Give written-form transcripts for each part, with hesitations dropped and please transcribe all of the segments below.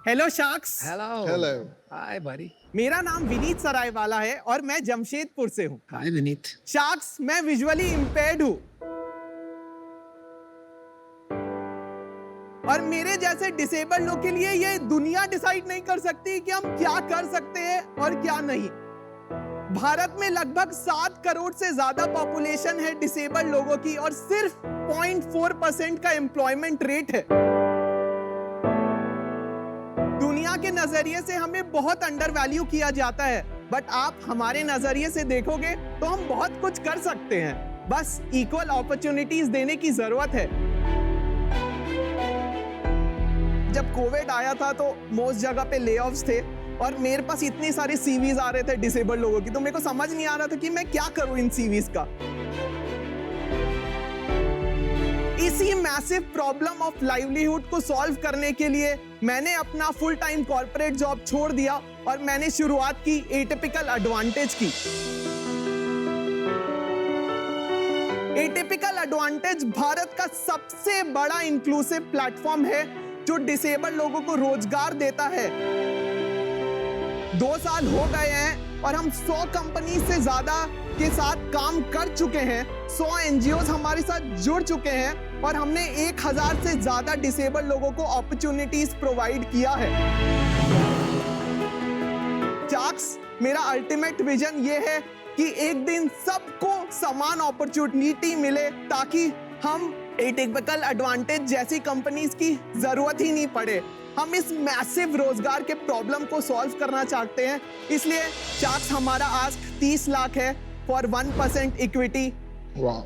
Hello sharks. Hello hello. Hi buddy। मेरा नाम विनीत सरायवाला है और मैं जमशेदपुर से हूँ। हाय विनीत। शार्क्स, मैं विजुअली इम्पेयर्ड हूँ और मेरे जैसे डिसेबल लोग के लिए ये दुनिया डिसाइड नहीं कर सकती कि हम क्या कर सकते हैं और क्या नहीं। भारत में लगभग 7 करोड़ से ज्यादा पॉपुलेशन है डिसेबल लोगों की और सिर्फ 0.4% का एम्प्लॉयमेंट रेट है। दुनिया के नजरिए से हमें बहुत अंडर वैल्यू किया जाता है, बट आप हमारे नजरिए से देखोगे तो हम बहुत कुछ कर सकते हैं। बस इक्वल अपॉर्चुनिटीज देने की जरूरत है। जब कोविड आया था तो मोस्ट जगह पे लेऑफ्स थे और मेरे पास इतनी सारी सीवीज आ रहे थे डिसेबल लोगों की, तो मेरे को समझ नहीं आ रहा था कि मैं क्या करूं इन सीवीज का। इसी मैसिव प्रॉब्लम ऑफ लाइवलीहुड को सॉल्व करने के लिए मैंने अपना फुल टाइम कॉर्पोरेट जॉब छोड़ दिया और मैंने शुरुआत की एटिपिकल एडवांटेज की। एटिपिकल एडवांटेज भारत का सबसे बड़ा इंक्लूसिव प्लेटफॉर्म है जो डिसेबल लोगों को रोजगार देता है। 2 साल हो गए हैं और हम 100 कंपनी से ज्यादा के साथ काम कर चुके हैं। 100 एनजीओज हमारे साथ जुड़ चुके हैं और हमने 1000 से ज्यादा डिसेबल लोगों को अपॉर्चुनिटीज प्रोवाइड किया है। शार्क्स, मेरा अल्टीमेट विजन ये है कि एक दिन सबको समान अपॉर्चुनिटी मिले ताकि हम एटिपिकल एडवांटेज जैसी कंपनीज की जरूरत ही नहीं पड़े। हम इस मैसिव रोजगार के प्रॉब्लम को सॉल्व करना चाहते हैं, इसलिए शार्क्स हमारा आस्क 30 लाख है फॉर 1% इक्विटी। वाह।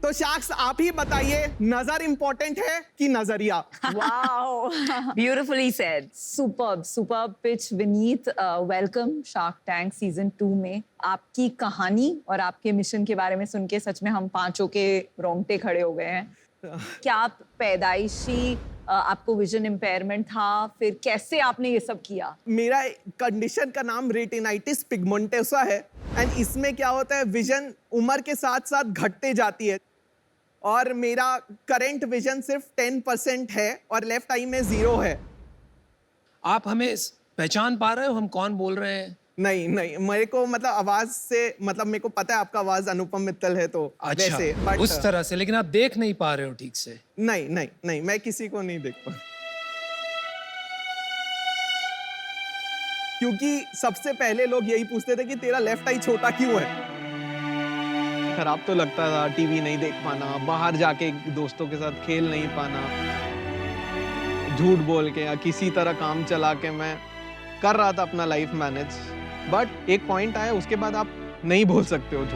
तो शार्क्स, आप ही बताइए, नजर इंपॉर्टेंट है कि नजरिया? Wow, beautifully said. Superb pitch, Vineet. Welcome Shark Tank Season 2 में। आपकी कहानी और आपके मिशन के बारे में सुन के सच में हम पांचों के रोंगटे खड़े हो गए हैं। क्या आप पैदाइशी आपको विजन इम्पेयरमेंट था, फिर कैसे आपने ये सब किया? मेरा कंडीशन का नाम रेटिनाइटिस पिगमेंटोसा है एंड इसमें क्या होता है, विजन उम्र के साथ साथ घटते जाती है और मेरा करंट विजन सिर्फ 10% है और लेफ्ट आई में 0 है। आप हमें पहचान पा रहे हो हम कौन बोल रहे हैं? नहीं, मेरे को मतलब आवाज से मतलब मेरे को पता है आपका आवाज अनुपम मित्तल है, तो अच्छा, वैसे, but, उस तरह से। लेकिन आप देख नहीं पा रहे हो ठीक से? नहीं, मैं किसी को नहीं देख पा, क्योंकि सबसे पहले लोग यही पूछते थे कि तेरा लेफ्ट आई छोटा क्यों है। खराब तो लगता था, टीवी नहीं देख पाना, बाहर जाके दोस्तों के साथ खेल नहीं पाना, झूठ बोल के या किसी तरह काम चला के मैं कर रहा था अपना लाइफ मैनेज। बट एक पॉइंट आया, उसके बाद आप नहीं बोल सकते हो झूठ।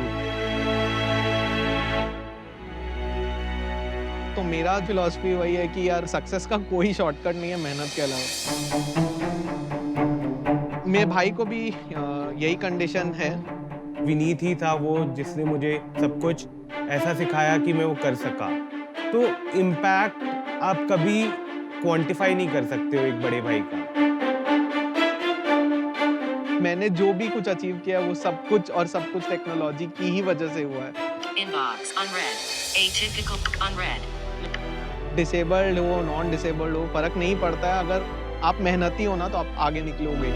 तो मेरा फिलॉसफी वही है कि यार सक्सेस का कोई शॉर्टकट नहीं है मेहनत के अलावा। मेरे भाई को भी यही कंडीशन है। विनीत ही था वो जिसने मुझे सब कुछ ऐसा सिखाया कि मैं वो कर सका। तो इम्पैक्ट आप कभी क्वांटिफाई नहीं कर सकते हो एक बड़े भाई का। मैंने जो भी कुछ अचीव किया वो सब कुछ टेक्नोलॉजी की ही वजह से हुआ है। Inbox unread. Atypical unread. Disabled हो, नॉन डिसेबल्ड हो, फर्क नहीं पड़ता है। अगर आप मेहनती हो ना तो आप आगे निकलोगे।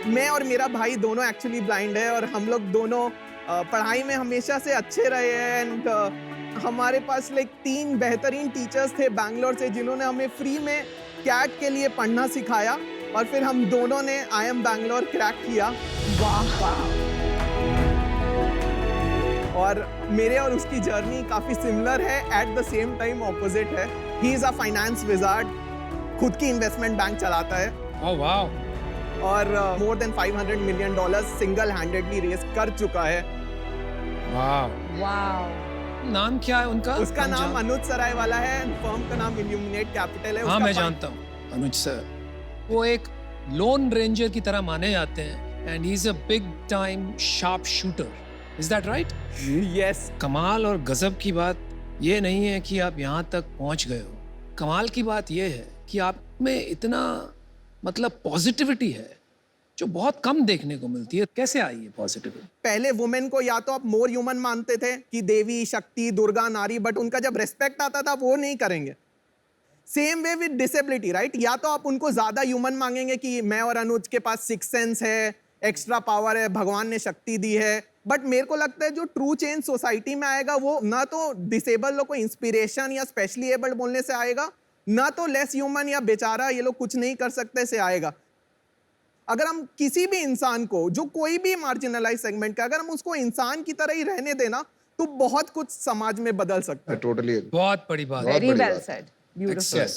मैं और मेरा भाई दोनों एक्चुअली ब्लाइंड है और हम लोग दोनों पढ़ाई में हमेशा से अच्छे रहे हैं एंड हमारे पास लाइक 3 बेहतरीन टीचर्स थे बैंगलोर से जिन्होंने हमें फ्री में कैट के लिए पढ़ना सिखाया और फिर हम दोनों ने IIM बैंगलोर क्रैक किया। वाह। और मेरे और उसकी जर्नी काफी सिमिलर है, at the same time opposite है। He is a finance wizard, खुद की इन्वेस्टमेंट बैंक चलाता है। Oh wow. और more than $500 million single handedly raise कर चुका है। वाह। नाम क्या है उनका? उसका नाम अनुज सरायवाला है, फर्म का नाम इल्यूमिनेट कैपिटल है। हाँ, मैं जानता हूँ अनुज सर। वो एक लोन रेंजर की तरह माने जाते हैं and he is a big time sharp shooter. Is that right? Yes. कमाल और गजब की बात ये नहीं है कि आप यहाँ तक पहुँच गए हो, कमाल की बात यह है कि आप में इतना मतलब पॉजिटिविटी है जो बहुत कम देखने को मिलती है। कैसे आई है पॉजिटिविटी? पहले वुमेन को या तो आप मोर ह्यूमन मानते थे कि देवी, शक्ति, दुर्गा, नारी, बट उनका जब रेस्पेक्ट आता था वो नहीं करेंगे। Same way with disability, right? या तो आप उनको ज्यादा ह्यूमन मांगेंगे कि मैं और अनुज के पास सिक्स सेंस है, एक्स्ट्रा पावर है, भगवान ने शक्ति दी है, बट मेरे को लगता है जो ट्रू चेंज सोसाइटी में आएगा वो ना तो डिसेबल लोग को इंस्पिरेशन या स्पेशली एबल्ड बोलने से आएगा, ना तो लेस ह्यूमन या बेचारा ये लोग कुछ नहीं कर सकते से आएगा। अगर हम किसी भी इंसान को, जो कोई भी मार्जिनलाइज सेगमेंट का, अगर हम उसको इंसान की तरह ही रहने देना तो बहुत कुछ समाज में बदल सकता है। टोटली बहुत बड़ी बात है। Very well said, beautiful.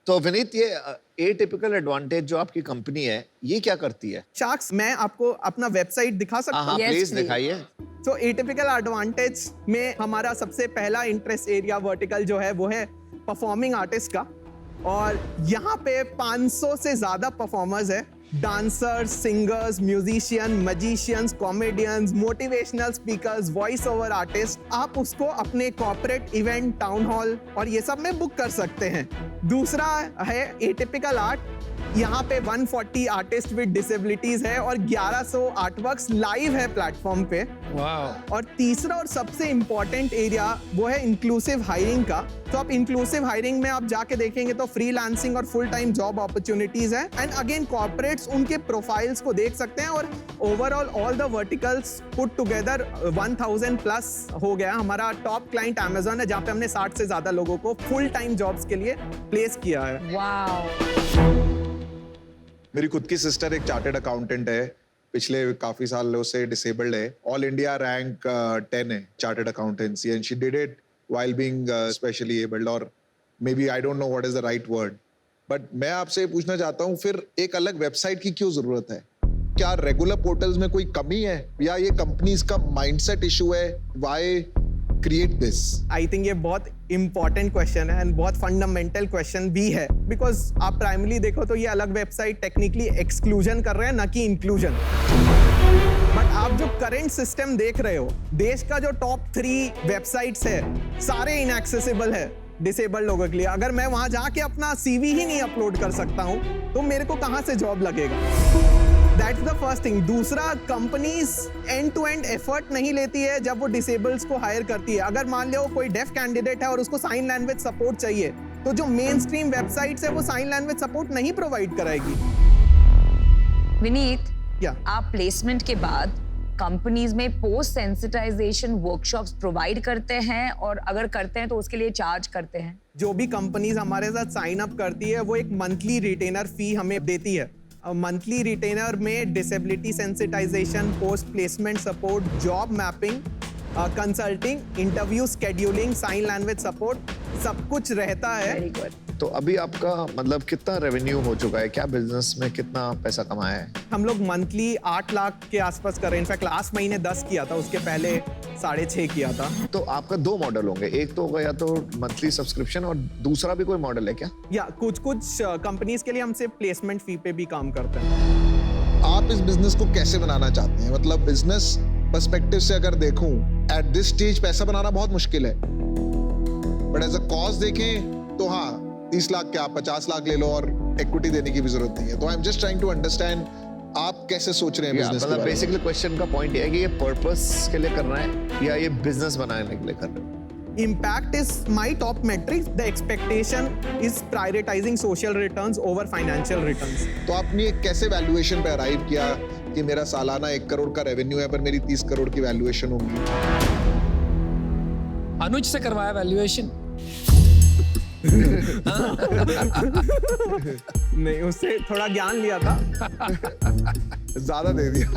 तो विनीत, ये एटिपिकल एडवांटेज जो आपकी कंपनी है ये क्या करती है? शार्क्स, मैं आपको अपना वेबसाइट दिखा सकता हूँ? हाँ Yes, प्लीज please. दिखाइए। तो एटिपिकल एडवांटेज में हमारा सबसे पहला इंटरेस्ट एरिया वर्टिकल जो है वो है परफॉर्मिंग आर्टिस्ट का, और यहाँ पे 500 से ज्यादा परफॉर्मर्स है। Dancers, singers, musician, magicians, comedians, motivational speakers, voice over artist. आप उसको अपने कॉर्पोरेट इवेंट, टाउन हॉल और ये सब में बुक कर सकते हैं। दूसरा है एटिपिकल आर्ट। यहाँ पे 140 आर्टिस्ट विद डिसेबिलिटीज है और 1100 आर्टवर्क्स लाइव है प्लेटफॉर्म पे। वाह। और तीसरा और सबसे इंपॉर्टेंट एरिया वो है इंक्लूसिव हायरिंग का। तो आप इंक्लूसिव हायरिंग में आप जाके देखेंगे तो फ्रीलांसिंग और फुल टाइम जॉब अपॉर्चुनिटीज है। एंड अगेन कॉर्पोरेट्स उनके प्रोफाइल्स को देख सकते हैं, और overall all the verticals put together 1000 plus हो गया। हमारा टॉप क्लाइंट Amazon है, जहाँ पे हमने 60 से ज्यादा लोगों को फुल टाइम जॉब्स के लिए प्लेस किया है। वाओ। मेरी खुद की सिस्टर एक चार्टर्ड अकाउंटेंट है, पिछले काफी सालों से डिसेबल्ड है। ऑल इंडिया रैंक 10 है chartered accountancy, and she did it while being specially abled, और maybe I don't know what is the right word. But मैं आपसे ये पूछना चाहता हूँ, फिर एक अलग वेबसाइट की क्यों जरूरत है? क्या रेगुलर पोर्टल्स में कोई कमी है, या ये कंपनीज का माइंडसेट इशू है? Why create this? I think ये बहुत इंपॉर्टेंट क्वेश्चन है एंड बहुत फंडामेंटल क्वेश्चन भी है, बिकॉज आप प्राइमरी देखो तो ये अलग वेबसाइट टेक्निकली एक्सक्लूजन कर रहे हैं, ना कि इंक्लूजन। बट आप जो करंट सिस्टम देख रहे हो, देश का जो टॉप 3 वेबसाइट्स है सारे इनएक्सेसिबल है डिसेबल्ड लोगों के लिए। अगर मैं वहां जाके अपना CV ही नहीं अपलोड कर सकता हूं तो मेरे को कहां से जॉब लगेगा? That's the first thing. दूसरा, companies end to end effort नहीं लेती है जब वो डिसेबल्स को हायर करती है। अगर मान लो कोई डेफ कैंडिडेट है और उसको साइन लैंग्वेज सपोर्ट चाहिए, तो जो मेन स्ट्रीम वेबसाइट्स है वो साइन लैंग्वेज सपोर्ट नहीं प्रोवाइड कराएगी। विनीत, क्या आप प्लेसमेंट के बाद कंपनीज में पोस्ट सेंसिटाइजेशन वर्कशॉप्स प्रोवाइड करते हैं, और अगर करते हैं तो उसके लिए चार्ज करते हैं? जो भी कंपनीज हमारे साथ साइन अप करती है वो एक मंथली रिटेनर फी हमें देती है। मंथली रिटेनर में disability sensitization, post placement support, job mapping, consulting, interview scheduling, sign language support, सब कुछ रहता है। Very good. तो अभी आपका मतलब कितना रेवेन्यू हो चुका है? क्या बिजनेस में कितना पैसा कमाया है? हम लोग मंथली 8 लाख के आसपास कर रहे हैं। इनफैक्ट लास्ट महीने 10 किया था, उसके पहले 6.5 किया था। तो आपका 2 मॉडल होंगे, एक तो होगा या तो मंथली सब्सक्रिप्शन, और दूसरा भी कोई मॉडल है क्या? या कुछ कंपनीज के लिए हमसे प्लेसमेंट फी पे भी काम करते हैं। आप इस बिजनेस को कैसे बनाना चाहते हैं? मतलब बिजनेस पर्सपेक्टिव से अगर देखूं, एट दिस स्टेज पैसा बनाना बहुत मुश्किल है, बट एज अ कॉज देखें तो हाँ, 30 लाख क्या 50 लाख ले लो और इक्विटी देने की भी जरूरत नहीं है। तो I am just trying to understand आप कैसे सोच रहे हैं बिजनेस के बारे में। बेसिकली क्वेश्चन का पॉइंट ये है कि ये पर्पस के लिए कर रहे हैं या ये बिजनेस बनाने के लिए कर रहे हैं? Impact is my top metric. The expectation is prioritizing social returns over financial returns. तो आपने कैसे वैल्यूएशन पे अराइव किया कि मेरा सालाना 1 करोड़ का रेवेन्यू है पर मेरी 30 करोड़ की वैल्यूएशन होगी? अनुज से करवाया वैल्यूएशन? नहीं, उससे थोड़ा ज्ञान लिया था। ज्यादा दे दिया।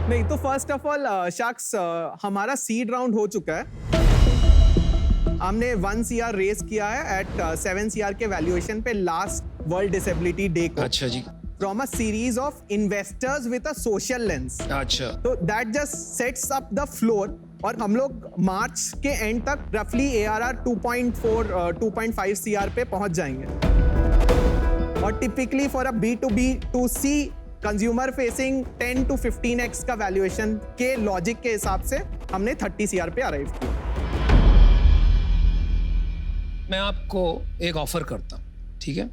नहीं तो फर्स्ट ऑफ ऑल शख्स, हमारा सीड राउंड हो चुका है। हमने 1 CR रेस किया है एट 7 CR के वैल्यूएशन पे लास्ट वर्ल्ड डिसेबिलिटी डे को। अच्छा जी। From a series of investors with a social lens. अच्छा। तो that just sets up the floor. और हम लोग मार्च के एंड तक रफली ARR 2.5 CR पे पहुंच जाएंगे। और typically for a B2B2C consumer facing 10 to 15x का वैल्यूएशन के लॉजिक के हिसाब से हमने 30 CR पे अराइव किया। मैं आपको एक ऑफर करता हूँ, ठीक है?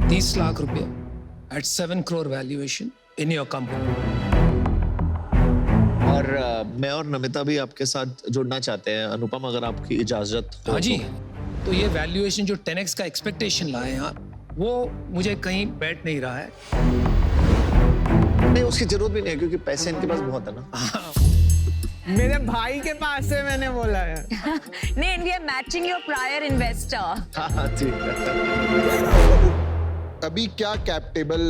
30 लाख रुपए at 7 crore valuation in your company. और मैं और नमिता भी आपके साथ जुड़ना चाहते हैं अनुपम, अगर आपकी इजाजत हो। हाँ जी, तो। तो ये वैल्यूएशन जो 10x का एक्सपेक्टेशन लाए हैं आप, वो मुझे कहीं बैठ नहीं रहा है। नहीं, उसकी जरूरत भी नहीं है क्योंकि पैसे इनके पास बहुत है ना। मेरे भाई के पास से मैंने बोला है। नहीं, we are matching your prior investor. हाँ ठीक है। अभी क्या कैप टेबल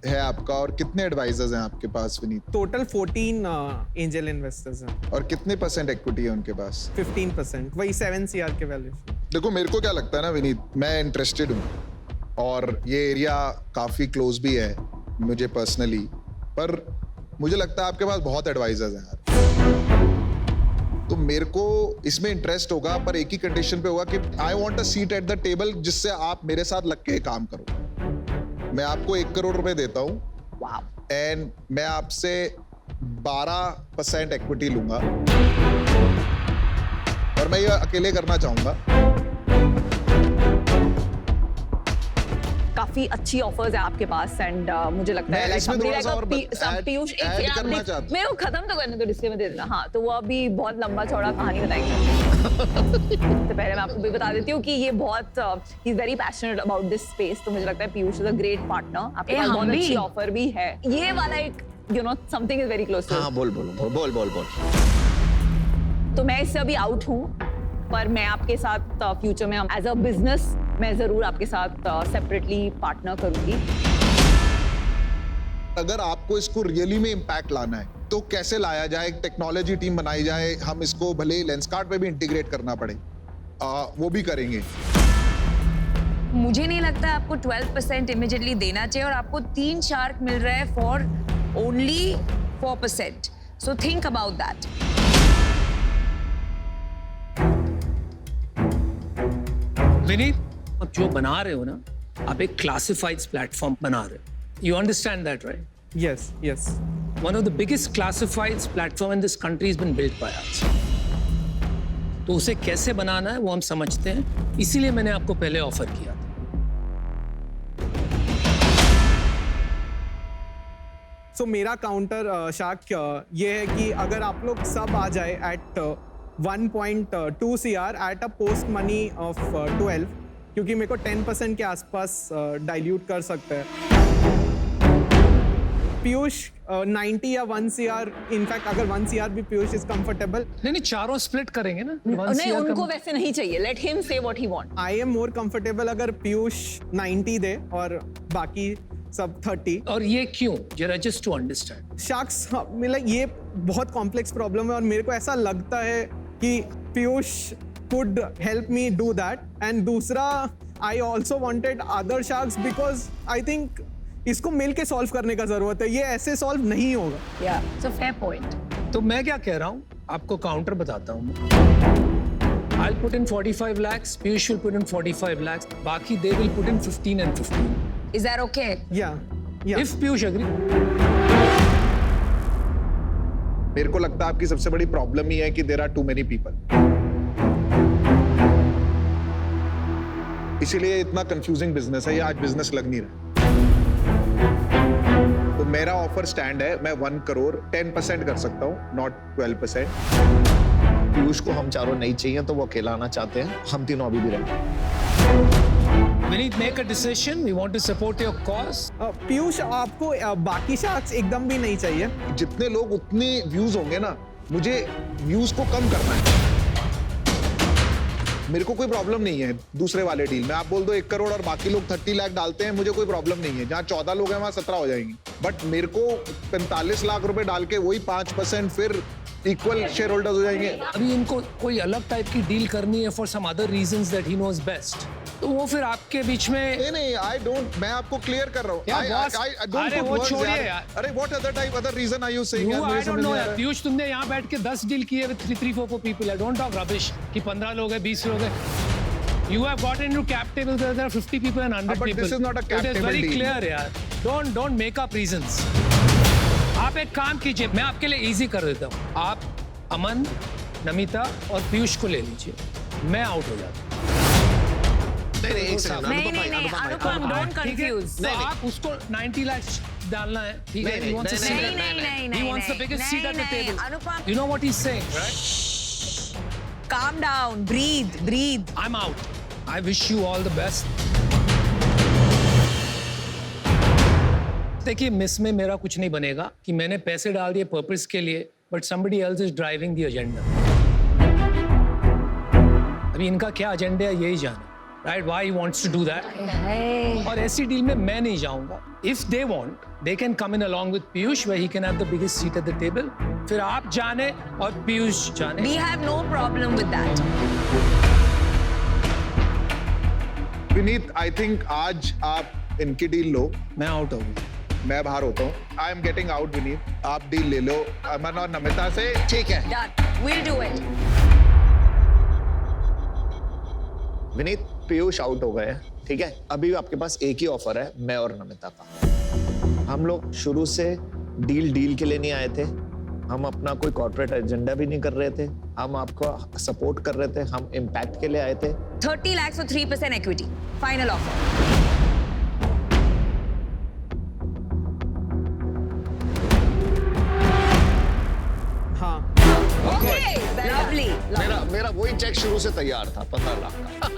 है आपका और कितने एडवाइजर्स हैं आपके पास विनीत? टोटल 14 एंजल इन्वेस्टर्स हैं और कितने % इक्विटी है उनके पास? 15%, वही 7 CR के वैल्यूएशन। देखो मेरे को क्या लगता है ना विनीत, मैं इंटरेस्टेड हूँ और ये एरिया काफी क्लोज भी है मुझे पर्सनली, पर मुझे लगता है आपके पास बहुत एडवाइजर्स हैं यार, तो मेरे को इसमें इंटरेस्ट होगा, पर एक ही कंडीशन पे होगा कि I want a seat at the table, जिससे आप मेरे साथ लग के काम करो। मैं आपको 1 करोड़ रुपए देता हूँ एंड मैं आपसे 12% इक्विटी लूंगा और मैं ये अकेले करना चाहूंगा। काफी अच्छी ऑफर्स है आपके पास एंड मुझे लगता है मैं इसमें थोड़ा सा और पीयूष add करना चाहता हूं। मेरे को खत्म तो करने दो, डिस्क्लेमर दे देना। हाँ, तो वो अभी बहुत लंबा चौड़ा कहानी बताएंगे। तो पहले मैं आपको भी बता देती हूँ कि ये बहुत ही very passionate about this space, तो मुझे लगता है Piyush is a great partner. आपके पास बहुत अच्छी ऑफर भी है। ये वाला एक something is very close to. हाँ बोल। तो मैं इससे अभी आउट हूँ, पर मैं आपके साथ फ्यूचर में एज अ बिजनेस मैं जरूर आपके साथ सेपरेटली पार्टनर करूंगी। अगर आपको इसको रियली में इम्पैक्ट लाना है तो कैसे लाया जाए, एक टेक्नोलॉजी टीम बनाई जाए, हम इसको भले ही लेंसकार्ट पे भी इंटीग्रेट करना पड़े, वो भी करेंगे। मुझे नहीं लगता आपको 12% इमीडिएटली देना चाहिए और आपको 3 शार्क मिल रहा है for only 4%, so think about that. Vineet, आप जो बना रहे हो ना, आप एक क्लासिफाइड्स प्लेटफॉर्म बना रहे हो। You understand that right? Yes. One of the biggest classifieds platform in this country has been built by us. तो उसे कैसे बनाना है वो हम समझते हैं, इसीलिए मैंने आपको पहले ऑफर किया था। So मेरा काउंटर शार्क ये है कि अगर आप लोग सब आ जाए at 1.2 CR at a post money of 12, क्योंकि मेरे को 10% के आसपास डाइल्यूट कर सकते हैं। पीयूष 90 या 1 CR, इनफैक्ट अगर 1 CR भी पीयूष इज कंफर्टेबल। नहीं, चारों स्प्लिट करेंगे ना। नहीं, उनको वैसे नहीं चाहिए। लेट हिम से what he want. I am more comfortable अगर पीयूष 90 दे और बाकी सब 30। और ये क्यों, जरा जस्ट टू अंडरस्टैंड। शार्क्स, मतलब ये बहुत कॉम्प्लेक्स प्रॉब्लम है और मेरे को ऐसा लगता है कि Piyush could help me do that, and दूसरा I also wanted other sharks because I think इसको मिल के सॉल्व करने का जरूरत है, ये ऐसे सॉल्व नहीं होगा। Yeah, it's a fair point. तो मैं क्या कह रहा हूँ, आपको काउंटर बताता हूँ। I'll put in 45 lakhs, Piyush will put in 45 lakhs, बाकी they will put in 15 and 15. Is that okay? Yeah. If Piyush agree. मेरे को लगता है आपकी सबसे बड़ी प्रॉब्लम ही है कि there are too many people, इसीलिए इतना कंफ्यूजिंग बिजनेस है, ये आज बिजनेस लग नहीं रहा। तो मेरा ऑफर स्टैंड है, मैं 1 करोड़ 10% कर सकता हूँ, नॉट 12%। पीयूष को हम चारों नहीं चाहिए तो वो अकेला आना चाहते हैं, हम तीनों अभी भी रहेंगे। Vineet, make a decision. We want to support your cause. Piyush, आपको बाकी शार्क्स एकदम भी नहीं चाहिए। जितने लोग उतने व्यूज होंगे ना, मुझे व्यूज को कम करना है। मेरे को कोई प्रॉब्लम नहीं है दूसरे वाले डील में, आप बोल दो 1 करोड़ और बाकी लोग 30 लाख डालते हैं, मुझे कोई प्रॉब्लम नहीं है। जहाँ 14 लोग हैं वहां 17 हो जाएंगी, बट मेरे को 45 लाख रुपए डाल के वही 5% फिर इक्वल शेयर होल्डर्स हो जाएंगे। अभी इनको कोई अलग टाइप की डील करनी है for some other reasons that he knows best, तो वो फिर आपके बीच में नहीं, आई डोंट, मैं आपको क्लियर कर रहा हूँ। अरे वो छोड़िए यार। अरे what other reason are you saying? I don't know यार। पीयूष, तुमने यहाँ बैठ के 10 डील किए with 3-4 people. I don't talk rubbish कि 15 लोग हैं, 20 लोग हैं। You have got into cap tables where there are 50 people and 100 but people. this is not a cap It is table very deal. clear यार। Don't make up reasons. आप एक काम कीजिए, मैं आपके लिए easy कर देता हूँ। आप अमन, नमिता और पीयूष को ले लीजिए, मैं आउट हो जाता हूँ। नहीं एक सेकंड नहीं नहीं नहीं अनुपम डोंट ठीक है? कंफ्यूज तो आप उसको 90 लाख डालना है, ठीक है? नहीं, He wants a नहीं, seat. नहीं नहीं नहीं नहीं He wants the biggest seat at the नहीं, table. Anupam You know what he's saying, right? calm down, breathe. I'm out. I wish you all the best. देखिए मिस में मेरा कुछ नहीं बनेगा कि मैंने पैसे डाल दिए पर्पस के लिए, but somebody else is driving the agenda. अभी इनका क्या एजेंडा है यही जाने, right? Why he wants to do that? और ऐसी डील में मैं नहीं जाऊंगा. If they want, they can come in along with Piyush, where he can have the biggest seat at the table. फिर आप जाने और पीयूष जाने. We have no problem with that. Vineet, I think आज आप इनकी डील लो, मैं आउट हो गया. मैं बाहर होता हूँ. I am getting out Vineet. आप डील ले लो अमन और नमिता से. ठीक है Done. We'll do it. Vineet, Piyush out हो गए हैं, ठीक है? अभी आपके पास एक ही ऑफर है, मैं और नमिता का. हम लोग शुरू से डील के लिए नहीं आए थे. हम अपना कोई कॉर्पोरेट एजेंडा भी नहीं कर रहे थे. हम आपको सपोर्ट कर रहे थे. हम इम्पैक्ट के लिए आए थे. 30 lakhs for 3% equity. Final offer. हाँ. Okay. Lovely. मेरा वही चेक शुरू से तैयार था, 15 लाख का.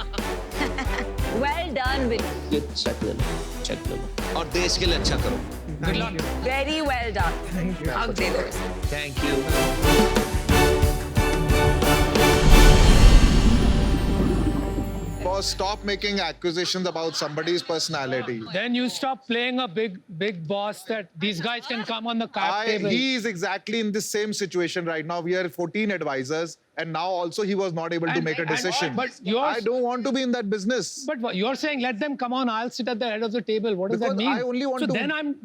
Well done, Vinny. ये चेक ले लो. और देश के लिए अच्छा करो. Good luck. Very well done. Hug दे दो. Thank you. Boss, stop making accusations about somebody's personality. Then you stop playing a big boss that these guys can come on the cap table. He is exactly in the same situation right now. We are 14 advisors, and now also he was not able to make a decision. But yours, I don't want to be in that business. but what you're saying, let them come on. I'll sit at the head of the table. What does Because that mean? I only want so to-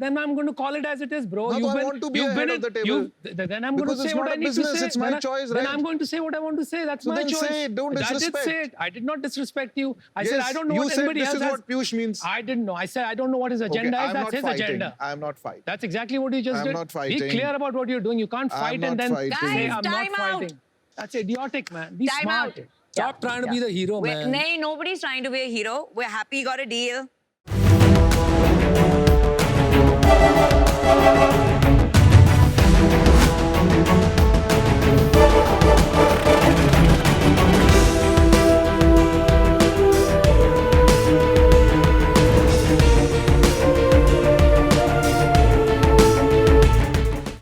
then I'm going to call it as it is, bro. No, I want to be you've ahead been of the table. Then I'm going Because to say it's what not I a need business, to say. it's my choice, Then right? I'm going to say what I want to say. That's So my then choice. say it, don't I did disrespect. say it. I did not disrespect you. I said Yes, I don't know you what said anybody this else is has. what Piyush means. I didn't know. I said I don't know what his agenda Okay, is. I'm That's not his fighting. agenda. I'm not fighting. That's exactly what you just I'm did. not Be fighting. clear about what you're doing. You can't I'm fight not and then fighting. say Guys, I'm not time out. fighting. That's idiotic, man. Be Time smart. out. Stop trying to be the hero, man. Nay, nobody's trying to be a hero. We're happy you got a deal.